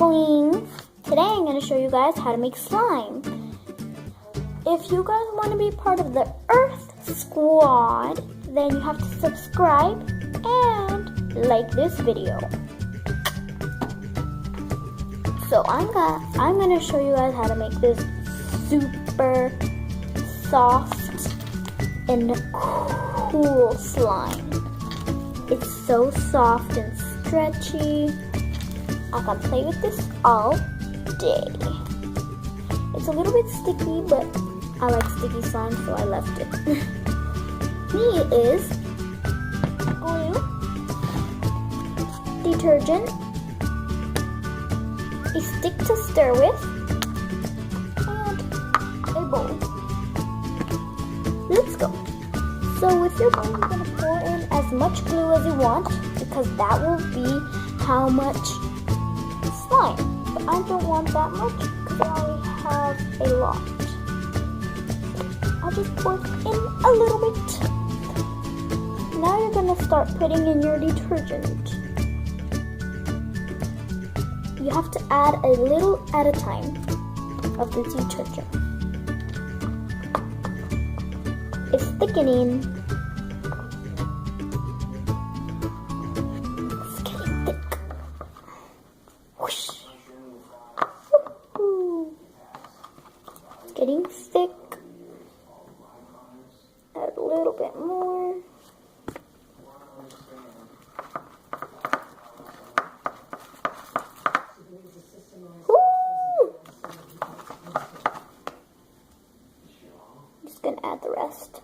Boing! Today I'm going to show you guys how to make slime. If you guys want to be part of the Earth Squad, then you have to subscribe and like this video. So I'm going to show you guys how to make this super soft and cool slime. It's so soft and stretchy. I can play with this all day. It's a little bit sticky, but I like sticky slime, so I left it. Need is glue, detergent, a stick to stir with, and a bowl. Let's go. So with your bowl, you're going to pour in as much glue as you want, because that will be how much slime. But I don't want that much because I already have a lot. I'll just pour in a little bit. Now you're going to start putting in your detergent. You have to add a little at a time of the detergent. It's thickening. It's getting thick. Whoosh. Woo-hoo. It's getting thick. Add a little bit more. Woo! I'm just gonna add the rest.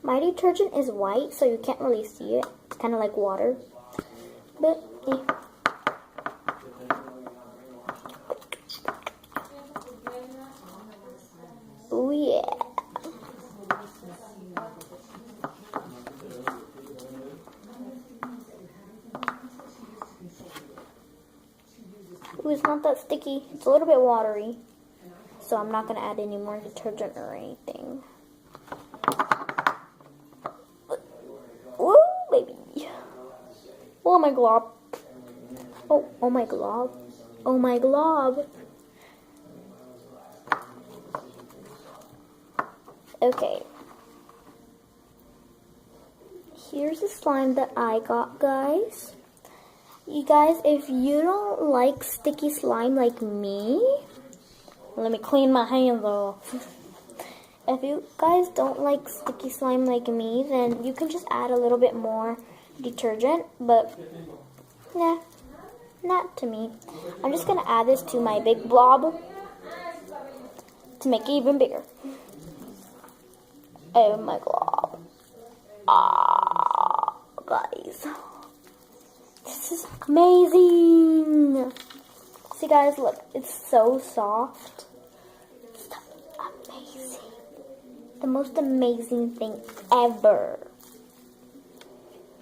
My detergent is white, so you can't really see it. It's kind of like water. But, yeah. Oh, yeah. Ooh, it's not that sticky. It's a little bit watery. So I'm not going to add any more detergent or anything. Oh my glob. Oh my glob. Oh my glob. Okay. Here's the slime that I got, guys. You guys, if you don't like sticky slime like me, let me clean my hands off. If you guys don't like sticky slime like me, then you can just add a little bit more detergent, but nah, not to me. I'm just gonna add this to my big blob to make it even bigger. Oh my glob. Ah, guys, this is amazing. See guys, look, it's so soft. It's amazing. The most amazing thing ever.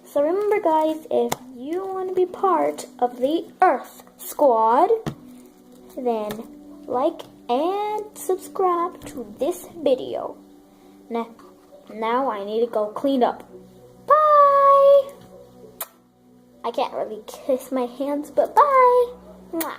So remember guys, if you want to be part of the Earth Squad, then like and subscribe to this video. Now I need to go clean up. Bye! I can't really kiss my hands, but bye! Mwah.